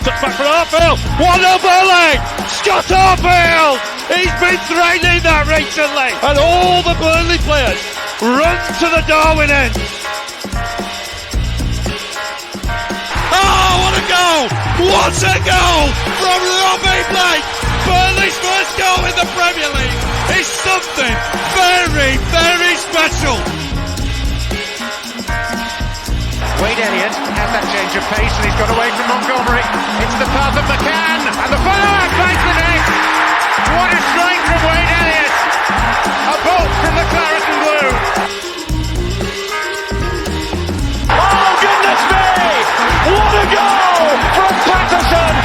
Touch back from Hartfield. 1-0 Burnley. Scott Hartfield. He's been threatening that recently. And all the Burnley players run to the Darwin end. Oh, what a goal! What a goal from Robbie Blake! Burnley's first goal in the Premier League is something very, very special. Wade Elliott has that change of pace and he's got away from Montgomery. Into the path of McCann and the follow-up finds the net. What a strike from Wade Elliott! A bolt from the claret and blue. Oh goodness me! What a goal from Patterson!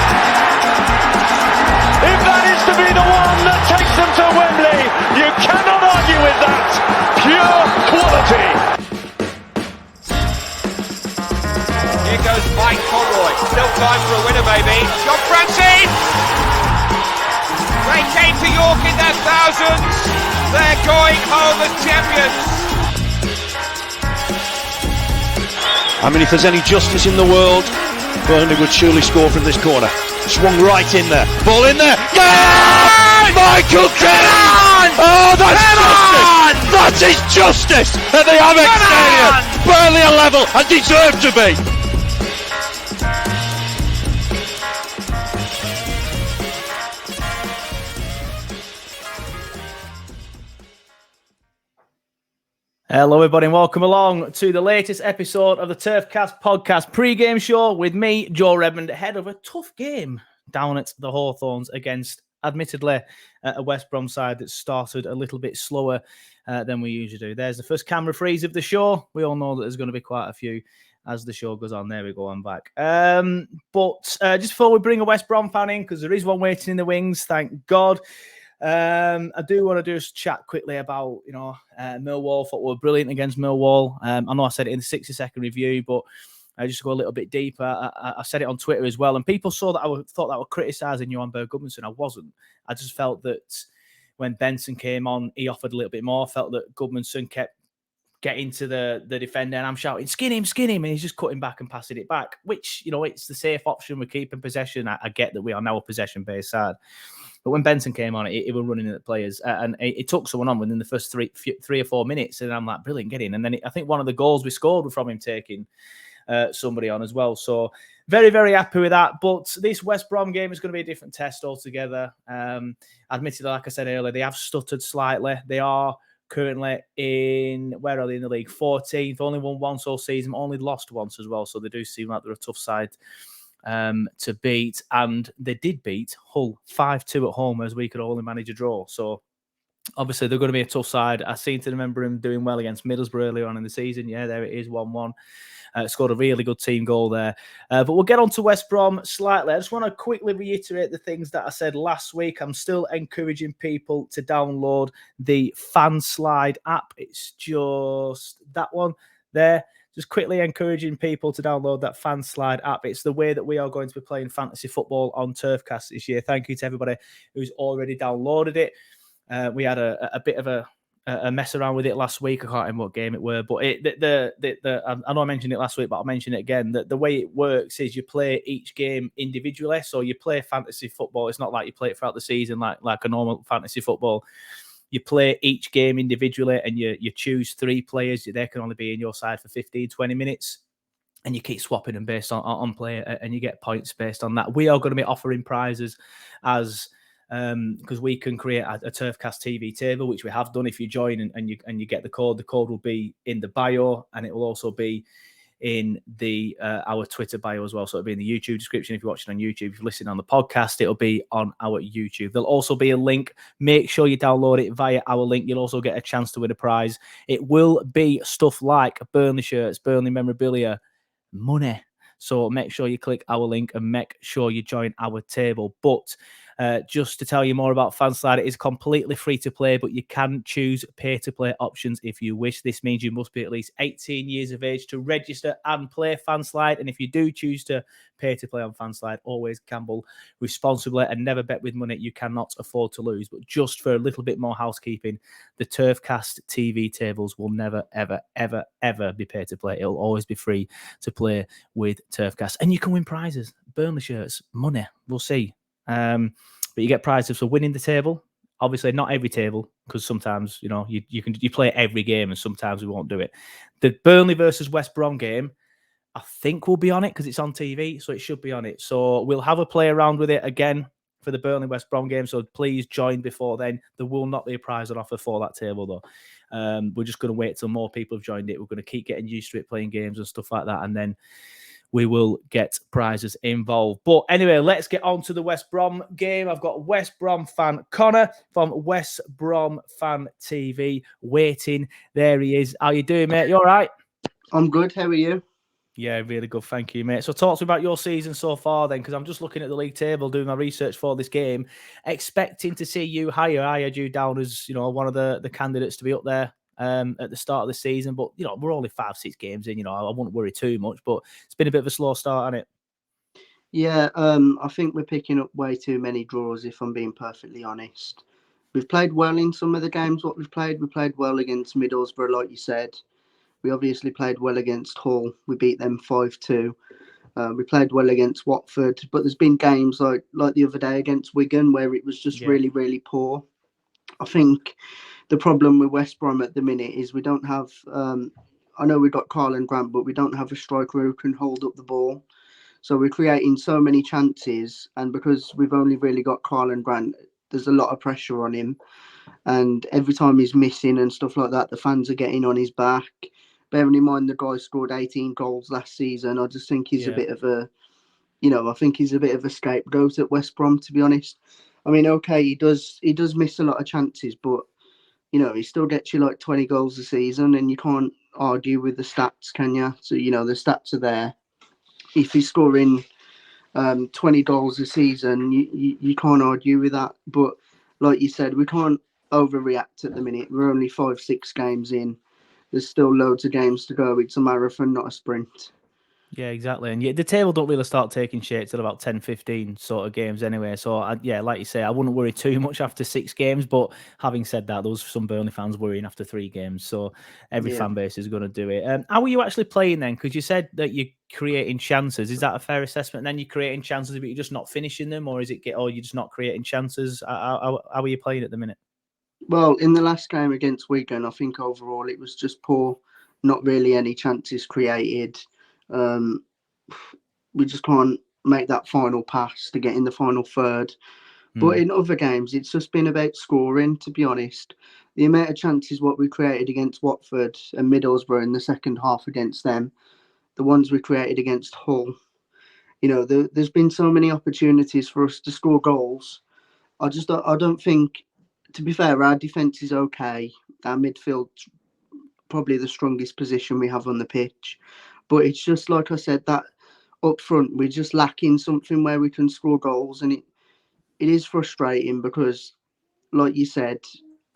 If that is to be the one that takes them to Wembley, you cannot argue with that. Pure quality. Here goes Mike Conroy. Still time for a winner, maybe. John Francis! They came to York in their thousands. They're going home as champions. I mean, if there's any justice in the world, Burnley would surely score from this corner. Swung right in there. Ball in there. Yeah! Michael Keane! Oh, that's justice! That is justice at the Amex Stadium. Burnley are level and deserve to be. Hello everybody and welcome along to the latest episode of the TurfCast podcast pre-game show with me, Joe Redmond, ahead of a tough game down at the Hawthornes against, admittedly, a West Brom side that started a little bit slower than we usually do. There's the first camera freeze of the show. We all know that there's going to be quite a few as the show goes on. There we go, I'm back. But just before we bring a West Brom fan in, because there is one waiting in the wings, thank God. I do want to just chat quickly about, Millwall. Thought we were brilliant against Millwall. I know I said it in the 60-second review, but just to go a little bit deeper, I said it on Twitter as well, and people thought that I was criticising Johan Berg Gudmundsson. I wasn't. I just felt that when Benson came on, he offered a little bit more. I felt that Gudmundsson kept getting to the defender, and I'm shouting, skin him, and he's just cutting back and passing it back, which, it's the safe option. We're keeping possession. I get that we are now a possession-based side. But when Benson came on, it was running at the players, and it took someone on within the first three or 4 minutes, and I'm like, brilliant, get in. And then I think one of the goals we scored were from him taking somebody on as well. So very, very happy with that. But this West Brom game is going to be a different test altogether. Admittedly, like I said earlier, they have stuttered slightly. They are currently where are they in the league? 14th, only won once all season, only lost once as well. So they do seem like they're a tough side to beat, and they did beat Hull 5-2 at home, as we could only manage a draw. So obviously they're going to be a tough side. I seem to remember him doing well against Middlesbrough earlier on in the season. Yeah, there it is, 1-1. Scored a really good team goal there. But we'll get on to West Brom slightly. I just want to quickly reiterate the things that I said last week. I'm still encouraging people to download the FanSlide app. It's just that one there. Just quickly encouraging people to download that FanSlide app. It's the way that we are going to be playing fantasy football on TurfCast this year. Thank you to everybody who's already downloaded it. We had a bit of a mess around with it last week. I can't remember what game it were, but I know I mentioned it last week, but I'll mention it again. The way it works is you play each game individually. So you play fantasy football. It's not like you play it throughout the season like a normal fantasy football. You play each game individually and you choose 3 players. They can only be in your side for 15, 20 minutes. And you keep swapping them based on play, and you get points based on that. We are going to be offering prizes because we can create a TurfCast TV table, which we have done. If you join and you get the code will be in the bio, and it will also be in our Twitter bio as well. So it'll be in the YouTube description if you're watching on YouTube. If you're listening on the podcast, it'll be on our YouTube. There'll also be a link. Make sure you download it via our link. You'll also get a chance to win a prize. It will be stuff like Burnley shirts, Burnley memorabilia, money. So make sure you click our link and make sure you join our table. But Just to tell you more about Fanslide, it is completely free to play, but you can choose pay-to-play options if you wish. This means you must be at least 18 years of age to register and play Fanslide. And if you do choose to pay-to-play on Fanslide, always gamble responsibly and never bet with money you cannot afford to lose. But just for a little bit more housekeeping, the TurfCast TV tables will never, ever, ever, ever be pay-to-play. It'll always be free to play with TurfCast. And you can win prizes, Burnley shirts, money. We'll see. But you get prizes for winning the table. Obviously, not every table, because sometimes, you know, you play every game and sometimes we won't do it. The Burnley versus West Brom game, I think we'll be on it because it's on TV, so it should be on it. So we'll have a play around with it again for the Burnley West Brom game. So please join before then. There will not be a prize on offer for that table, though. We're just going to wait till more people have joined it. We're going to keep getting used to it, playing games and stuff like that, and then we will get prizes involved. But anyway, let's get on to the West Brom game. I've got West Brom fan Connor from West Brom Fan TV waiting. There he is. How you doing, mate? You all right? I'm good. How are you? Yeah, really good. Thank you, mate. So talk to me about your season so far then, because I'm just looking at the league table, doing my research for this game, expecting to see you higher. I had you down as, you know, one of the candidates to be up there at the start of the season. But, you know, we're only 5-6 games in, you know, I wouldn't worry too much, but it's been a bit of a slow start, hasn't it? Yeah, I think we're picking up way too many draws, if I'm being perfectly honest. We've played well in some of the games, what we've played. We played well against Middlesbrough, like you said. We obviously played well against Hull. We beat them 5-2. We played well against Watford, but there's been games like the other day against Wigan where it was just really, really poor. I think the problem with West Brom at the minute is we don't have, I know we've got Carl and Grant, but we don't have a striker who can hold up the ball. So we're creating so many chances, and because we've only really got Carl and Grant, there's a lot of pressure on him. And every time he's missing and stuff like that, the fans are getting on his back. Bearing in mind the guy scored 18 goals last season, I just think he's a bit of a, you know, I think he's a bit of a scapegoat at West Brom, to be honest. I mean, okay, he does miss a lot of chances, but, you know, he still gets you like 20 goals a season, and you can't argue with the stats, can you? So, you know, the stats are there. If he's scoring 20 goals a season, you can't argue with that. But like you said, we can't overreact at the minute. We're only 5-6 games in. There's still loads of games to go. It's a marathon, not a sprint. Yeah, exactly. And the table don't really start taking shape till about 10-15 sort of games anyway. So, like you say, I wouldn't worry too much after 6 games. But having said that, there was some Burnley fans worrying after 3 games. So every fan base is going to do it. How are you actually playing then? Because you said that you're creating chances. Is that a fair assessment? And then you're creating chances, but you're just not finishing them? Or you're just not creating chances? How are you playing at the minute? Well, in the last game against Wigan, I think overall it was just poor. Not really any chances created. We just can't make that final pass to get in the final third. But in other games, it's just been about scoring, to be honest. The amount of chances what we created against Watford and Middlesbrough in the second half against them, the ones we created against Hull, you know, there's been so many opportunities for us to score goals. I don't think, to be fair, our defence is okay. Our midfield, probably the strongest position we have on the pitch. But it's just, like I said, that up front, we're just lacking something where we can score goals. And it is frustrating because, like you said,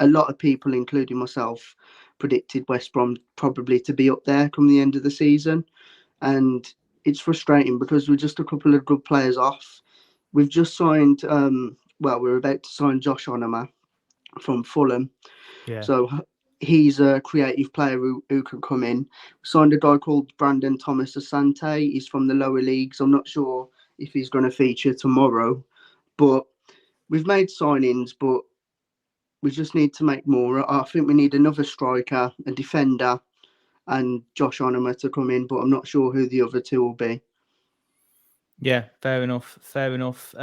a lot of people, including myself, predicted West Brom probably to be up there come the end of the season. And it's frustrating because we're just a couple of good players off. We've just signed, we're about to sign Josh Onama from Fulham. Yeah. So he's a creative player who can come in. We signed a guy called Brandon Thomas Asante. He's from the lower leagues. I'm not sure if he's going to feature tomorrow. But we've made signings, but we just need to make more. I think we need another striker, a defender, and Josh Onama to come in, but I'm not sure who the other 2 will be. Yeah, fair enough. Thoughts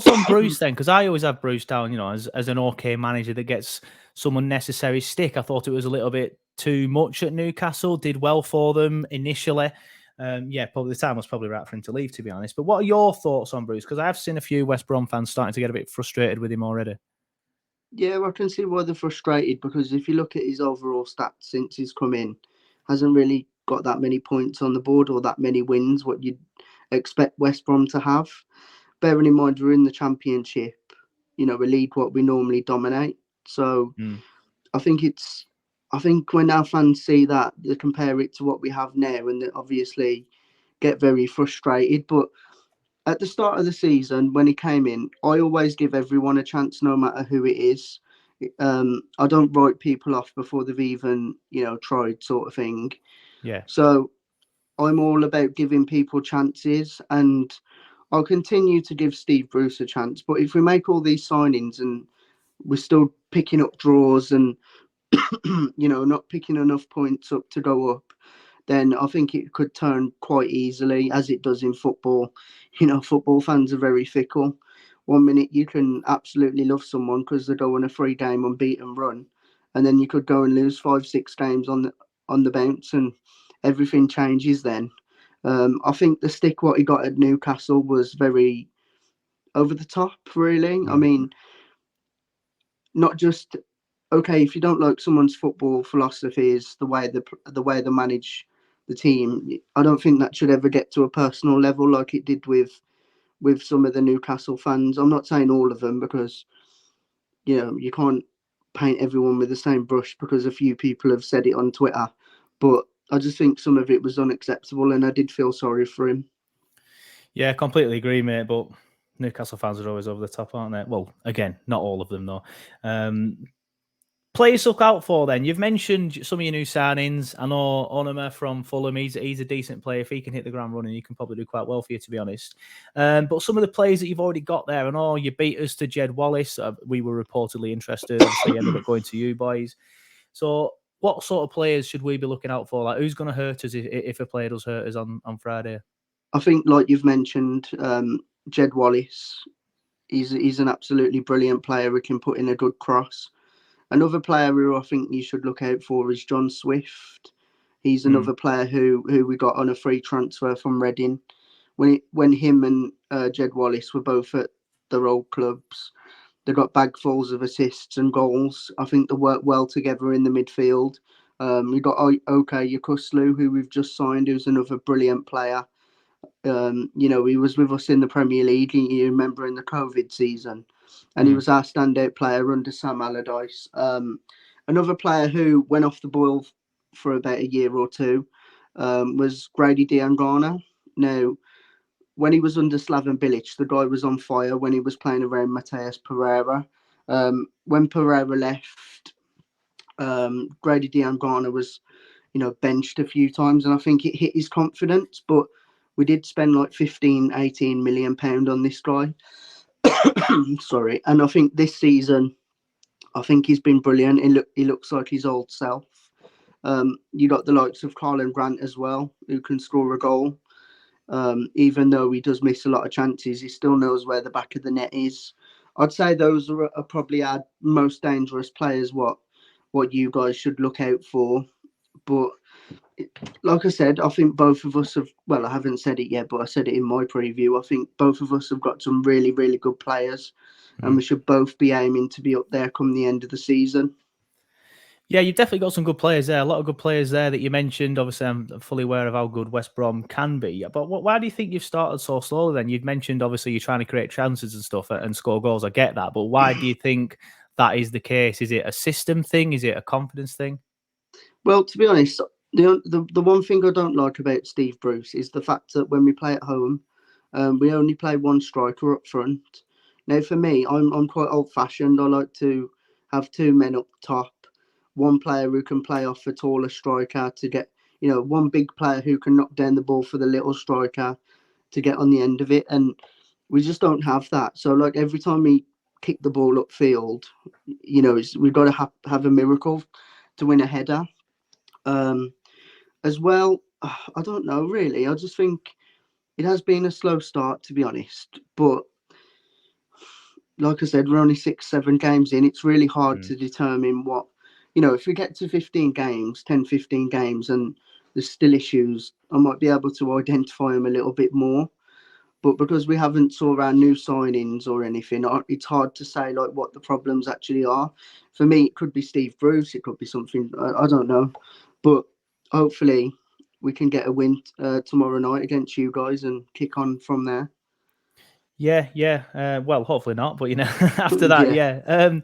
on Bruce then? Because I always have Bruce down, you know, as an okay manager that gets some unnecessary stick. I thought it was a little bit too much at Newcastle. Did well for them initially. Probably the time was probably right for him to leave, to be honest. But what are your thoughts on Bruce? Because I have seen a few West Brom fans starting to get a bit frustrated with him already. Yeah, I can see why they're frustrated, because if you look at his overall stats since he's come in, hasn't really got that many points on the board or that many wins, what you'd expect West Brom to have. Bearing in mind we're in the Championship, a league what we normally dominate. So I think when our fans see that, they compare it to what we have now, and they obviously get very frustrated. But at the start of the season, when he came in, I always give everyone a chance, no matter who it is. I don't write people off before they've even, tried, sort of thing. Yeah. So I'm all about giving people chances, and I'll continue to give Steve Bruce a chance. But if we make all these signings and we're still picking up draws and, not picking enough points up to go up, then I think it could turn quite easily, as it does in football. Football fans are very fickle. 1 minute you can absolutely love someone because they go on a 3-game unbeaten run, and then you could go and lose 5-6 games on the bounce, and everything changes then. I think the stick what he got at Newcastle was very over the top, really. I mean, not just okay, if you don't like someone's football philosophies, the way they manage the team, I don't think that should ever get to a personal level like it did with some of the Newcastle fans. I'm not saying all of them, because you can't paint everyone with the same brush, because a few people have said it on Twitter. But I just think some of it was unacceptable, and I did feel sorry for him. Yeah, completely agree, mate. But Newcastle fans are always over the top, aren't they? Well, again, not all of them, though. Players to look out for then. You've mentioned some of your new signings. I know Onuma from Fulham, he's a decent player. If he can hit the ground running, he can probably do quite well for you, to be honest. But some of the players that you've already got there, I know you beat us to Jed Wallace. We were reportedly interested, so he ended up going to you boys. So what sort of players should we be looking out for? Like, who's going to hurt us if a player does hurt us on Friday? I think, like you've mentioned, Jed Wallace, he's an absolutely brilliant player who can put in a good cross. Another player who I think you should look out for is John Swift. He's another player who we got on a free transfer from Reading. When him and Jed Wallace were both at their old clubs, they got bagfuls of assists and goals. I think they work well together in the midfield. We got OK Yakuslu, who we've just signed, who's another brilliant player. He was with us in the Premier League, you remember, in the COVID season, and he was our standout player under Sam Allardyce. Another player who went off the boil for about a year or two was Grady Diangana. Now, when he was under Slaven Bilic, the guy was on fire when he was playing around Mateus Pereira. When Pereira left, Grady Diangana was, benched a few times, and I think it hit his confidence. But we did spend like 15-18 million pound on this guy. Sorry. And I think this season, I think he's been brilliant. He looks like his old self. You got the likes of Carlin Grant as well, who can score a goal. Even though he does miss a lot of chances, he still knows where the back of the net is. I'd say those are probably our most dangerous players, what you guys should look out for. But like I said, I think both of us have, well, I haven't said it yet, but I said it in my preview. I think both of us have got some really, really good players, and we should both be aiming to be up there come the end of the season. Yeah, you've definitely got some good players there. A lot of good players there that you mentioned. Obviously, I'm fully aware of how good West Brom can be. But why do you think you've started so slowly then? You've mentioned, obviously, you're trying to create chances and stuff and score goals. I get that. But why do you think that is the case? Is it a system thing? Is it a confidence thing? Well, to be honest, the one thing I don't like about Steve Bruce is the fact that when we play at home, we only play one striker up front. Now, for me, I'm quite old-fashioned. I like to have two men up top, one player who can play off a taller striker to get, one big player who can knock down the ball for the little striker to get on the end of it. And we just don't have that. So, like, every time we kick the ball upfield, we've got to have a miracle to win a header. As well, I don't know, really. I just think it has been a slow start, to be honest. But like I said, we're only 6-7 games in. It's really hard to determine what, if we get to 10, 15 games, and there's still issues, I might be able to identify them a little bit more. But because we haven't saw our new signings or anything, it's hard to say like what the problems actually are. For me, it could be Steve Bruce. It could be something, I don't know. But hopefully we can get a win tomorrow night against you guys and kick on from there. Yeah. Well, hopefully not, but after that, yeah.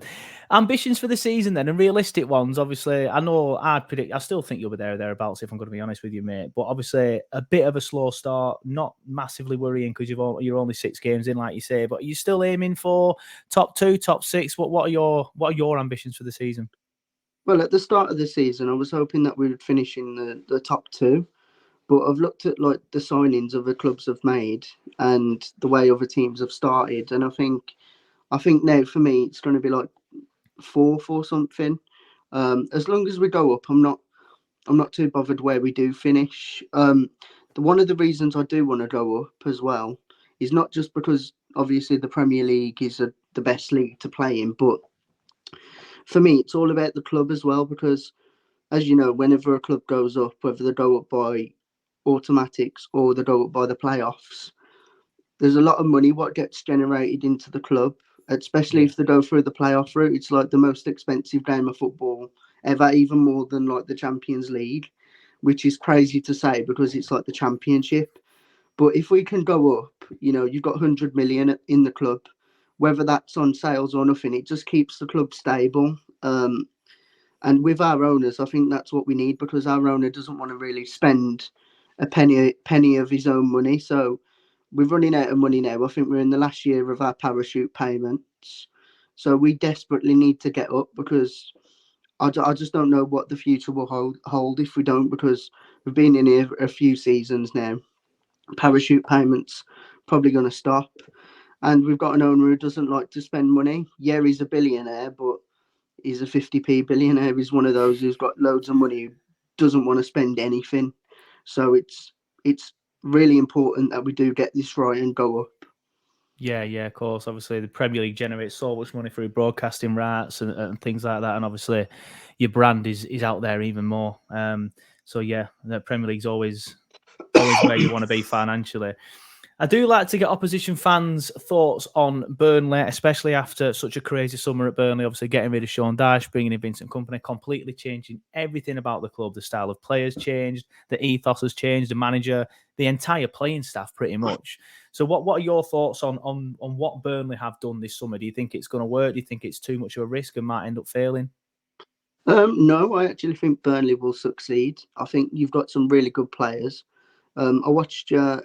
Ambitions for the season then, and realistic ones. Obviously, I know I'd predict. I still think you'll be there or thereabouts, if I'm going to be honest with you, mate. But obviously, a bit of a slow start, not massively worrying because you're only 6 games in, like you say. But are you still aiming for top 2, top 6? What are your ambitions for the season? Well, at the start of the season, I was hoping that we would finish in the top 2. But I've looked at like the signings other clubs have made and the way other teams have started, and I think now for me it's going to be like 4th or something. As long as we go up, I'm not too bothered where we do finish. One of the reasons I do want to go up as well is not just because obviously the Premier League is the best league to play in, but for me it's all about the club as well, because as you know, whenever a club goes up, whether they go up by automatics or they go up by the playoffs, there's a lot of money what gets generated into the club, especially if they go through the playoff route. It's like the most expensive game of football ever, even more than like the Champions League, which is crazy to say because it's like the championship. But if we can go up, you've got 100 million in the club, whether that's on sales or nothing, it just keeps the club stable. And with our owners, I think that's what we need, because our owner doesn't want to really spend a penny of his own money. So we're running out of money now. I think we're in the last year of our parachute payments. So we desperately need to get up, because I just don't know what the future will hold if we don't, because we've been in here a few seasons now. Parachute payments probably going to stop. And we've got an owner who doesn't like to spend money. Yeah, he's a billionaire, but he's a 50p billionaire. He's one of those who's got loads of money, who doesn't want to spend anything. So it's really important that we do get this right and go up. Yeah, of course. Obviously, the Premier League generates so much money through broadcasting rights and things like that. And obviously, your brand is out there even more. So, yeah, the Premier League's always where you want to be financially. I do like to get opposition fans' thoughts on Burnley, especially after such a crazy summer at Burnley. Obviously, getting rid of Sean Dyche, bringing in Vincent Kompany, completely changing everything about the club. The style of players changed, the ethos has changed, the manager, the entire playing staff, pretty much. So, what are your thoughts on what Burnley have done this summer? Do you think it's going to work? Do you think it's too much of a risk and might end up failing? No, I actually think Burnley will succeed. I think you've got some really good players. I watched the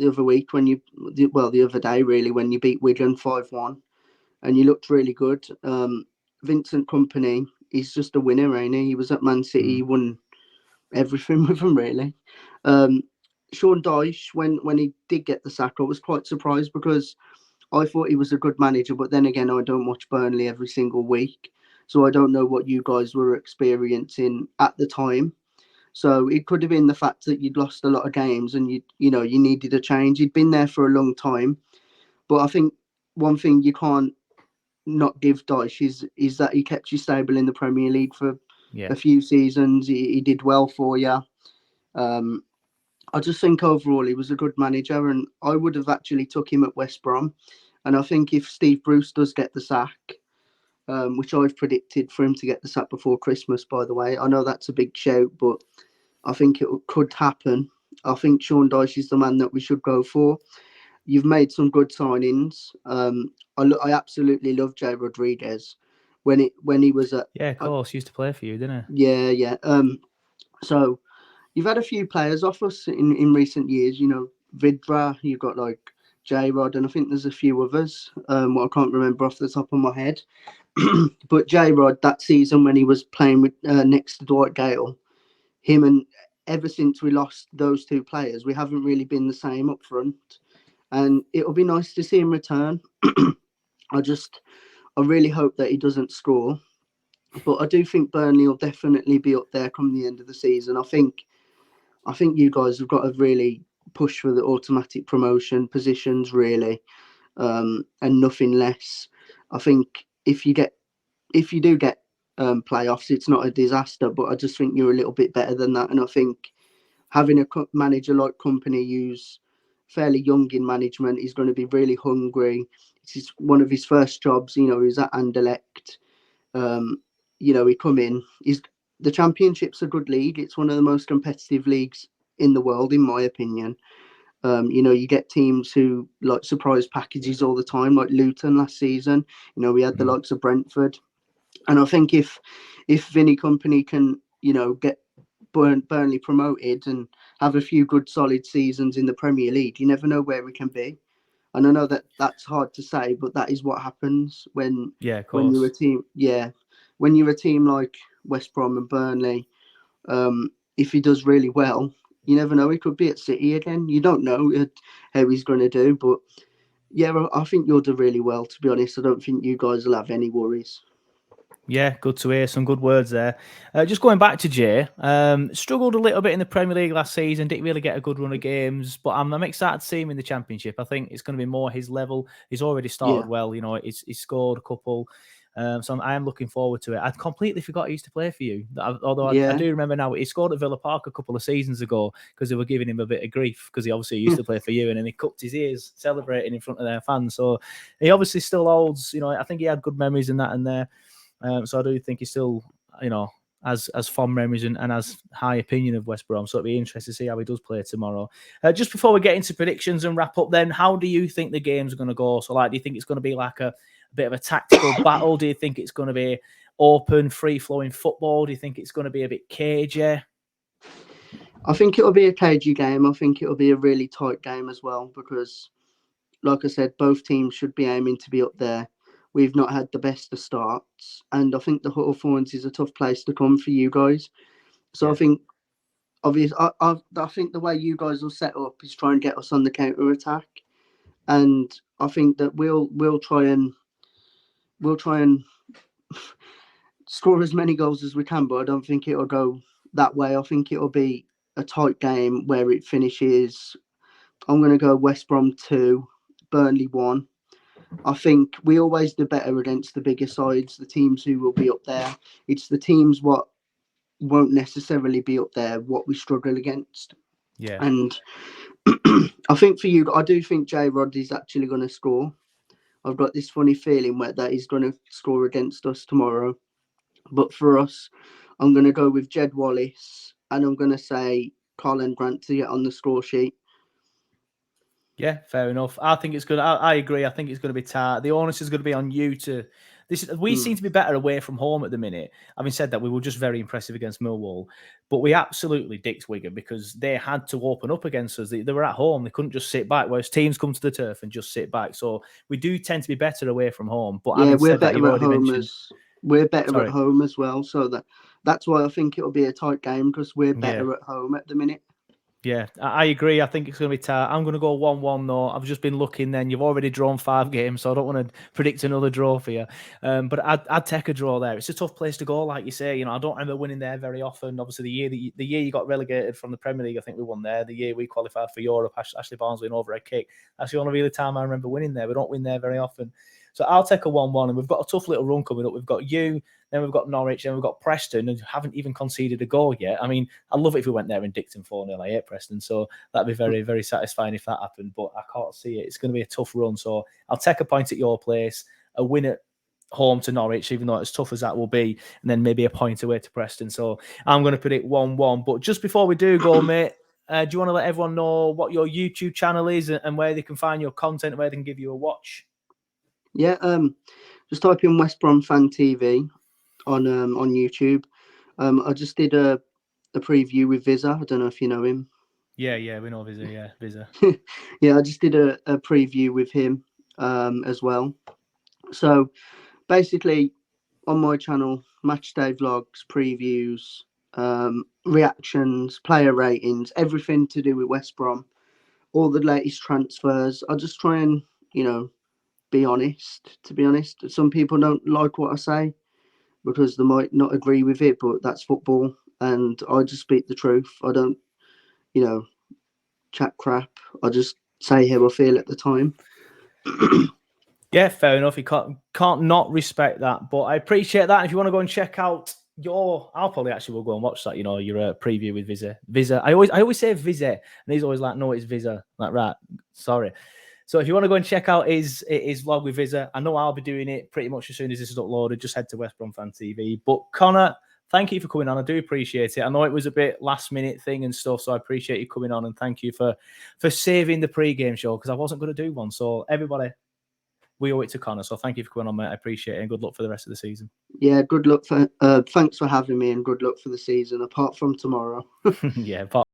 other week the other day really, when you beat Wigan 5-1, and you looked really good. Vincent Kompany, he's just a winner, ain't he? He was at Man City, he won everything with them really. Sean Dyche, when he did get the sack, I was quite surprised, because I thought he was a good manager, but then again, I don't watch Burnley every single week, so I don't know what you guys were experiencing at the time. So it could have been the fact that you'd lost a lot of games and you needed a change. He'd been there for a long time, but I think one thing you can't not give Dyche is that he kept you stable in the Premier League for a few seasons. He did well for you. I just think overall he was a good manager, and I would have actually took him at West Brom. And I think if Steve Bruce does get the sack, which I've predicted for him to get the sack before Christmas, by the way, I know that's a big shout, but I think it could happen. I think Sean Dyche is the man that we should go for. You've made some good signings. I absolutely love Jay Rodriguez when he was at. Yeah, of course, he used to play for you, didn't he? Yeah. So you've had a few players off us in recent years. Vidra, you've got like J Rod, and I think there's a few others. What I can't remember off the top of my head. But J Rod, that season when he was playing with next to Dwight Gale, and ever since we lost those two players, we haven't really been the same up front. And it'll be nice to see him return. I really hope that he doesn't score. But I do think Burnley will definitely be up there come the end of the season. I think you guys have got to really push for the automatic promotion positions, really, and nothing less. I think if you do get playoffs, it's not a disaster, but I just think you're a little bit better than that. And I think having a manager like Kompany, who's fairly young in management, is going to be really hungry. It's one of his first jobs. He's at Anderlecht. He come in. The Championship's a good league. It's one of the most competitive leagues in the world, in my opinion. You get teams who like surprise packages all the time, like Luton last season. We had the likes of Brentford. And I think if Vinny Company can, get Burnley promoted and have a few good solid seasons in the Premier League, you never know where we can be. And I know that that's hard to say, but that is what happens when you're a team. Yeah, when you're a team like West Brom and Burnley, if he does really well, you never know. He could be at City again. You don't know how he's going to do, but yeah, I think you'll do really well. To be honest, I don't think you guys will have any worries. Yeah, good to hear. Some good words there. Just going back to Jay, struggled a little bit in the Premier League last season, didn't really get a good run of games, but I'm excited to see him in the Championship. I think it's going to be more his level. He's already started well, he's scored a couple. So I am looking forward to it. I'd completely forgot he used to play for you. Although I do remember now, he scored at Villa Park a couple of seasons ago because they were giving him a bit of grief because he obviously used to play for you, and then he cupped his ears celebrating in front of their fans. So he obviously still holds, I think he had good memories in that and there. So I do think he's still, as fond memories and as high opinion of West Brom. So it'll be interesting to see how he does play tomorrow. Just before we get into predictions and wrap up then, how do you think the game's going to go? So do you think it's going to be like a bit of a tactical battle? Do you think it's going to be open, free-flowing football? Do you think it's going to be a bit cagey? I think it'll be a cagey game. I think it'll be a really tight game as well because, like I said, both teams should be aiming to be up there. We've not had the best of starts, and I think the Hawthornes is a tough place to come for you guys. So I think, obviously, I think the way you guys will set up is try and get us on the counter attack, and I think that we'll try and score as many goals as we can, but I don't think it'll go that way. I think it'll be a tight game where it finishes. I'm going to go West Brom 2, Burnley 1. I think we always do better against the bigger sides, the teams who will be up there. It's the teams what won't necessarily be up there, what we struggle against. Yeah. And I think for you, I do think Jay Roddy's actually going to score. I've got this funny feeling that he's going to score against us tomorrow. But for us, I'm going to go with Jed Wallace, and I'm going to say Colin Grant to get on the score sheet. Yeah, fair enough. I think it's good. I agree. I think it's going to be tight. The onus is going to be on you to. We seem to be better away from home at the minute. Having said that, we were just very impressive against Millwall, but we absolutely dicked Wigan because they had to open up against us. They were at home; they couldn't just sit back. Whereas teams come to the turf and just sit back. So we do tend to be better away from home. But yeah, we're better at home at home as well. So that's why I think it'll be a tight game because we're better at home at the minute. Yeah, I agree. I think it's going to be tight. I'm going to go 1-1 though. I've just been looking then. You've already drawn 5 games, so I don't want to predict another draw for you. But I'd take a draw there. It's a tough place to go, like you say. I don't remember winning there very often. Obviously, the year you got relegated from the Premier League, I think we won there. The year we qualified for Europe, Ashley Barnes went over a kick. That's the only really time I remember winning there. We don't win there very often. So I'll take a 1-1, and we've got a tough little run coming up. We've got you, then we've got Norwich, then we've got Preston, and haven't even conceded a goal yet. I mean, I'd love it if we went there and dicked them 4-0. I hate Preston, so that'd be very, very satisfying if that happened, but I can't see it. It's going to be a tough run, so I'll take a point at your place, a win at home to Norwich, even though as tough as that will be, and then maybe a point away to Preston. So I'm going to predict 1-1. But just before we do go, mate, do you want to let everyone know what your YouTube channel is and where they can find your content and where they can give you a watch? Yeah, just type in West Brom Fan TV on YouTube. I just did a preview with Visa. I don't know if you know him. Yeah, we know Visa. Yeah, Visa. Yeah, I just did a preview with him as well. So basically, on my channel, match day vlogs, previews, reactions, player ratings, everything to do with West Brom, all the latest transfers. I just try and be honest. To be honest, some people don't like what I say because they might not agree with it, but that's football, and I just speak the truth. I don't, chat crap. I just say how I feel at the time. Yeah, fair enough. You can't not respect that, but I appreciate that. If you want to go and check out I'll probably actually will go and watch that. Your preview with Visa. I always say Visa, and he's always like, no, it's Visa. Like, right, sorry. So if you want to go and check out his vlog with Visa, I know I'll be doing it pretty much as soon as this is uploaded. Just head to West Brom Fan TV. But Connor, thank you for coming on. I do appreciate it. I know it was a bit last minute thing and stuff, so I appreciate you coming on, and thank you for saving the pre-game show, because I wasn't going to do one. So everybody, we owe it to Connor. So thank you for coming on, mate. I appreciate it, and good luck for the rest of the season. Yeah, good luck for. Thanks for having me, and good luck for the season. Apart from tomorrow. Yeah.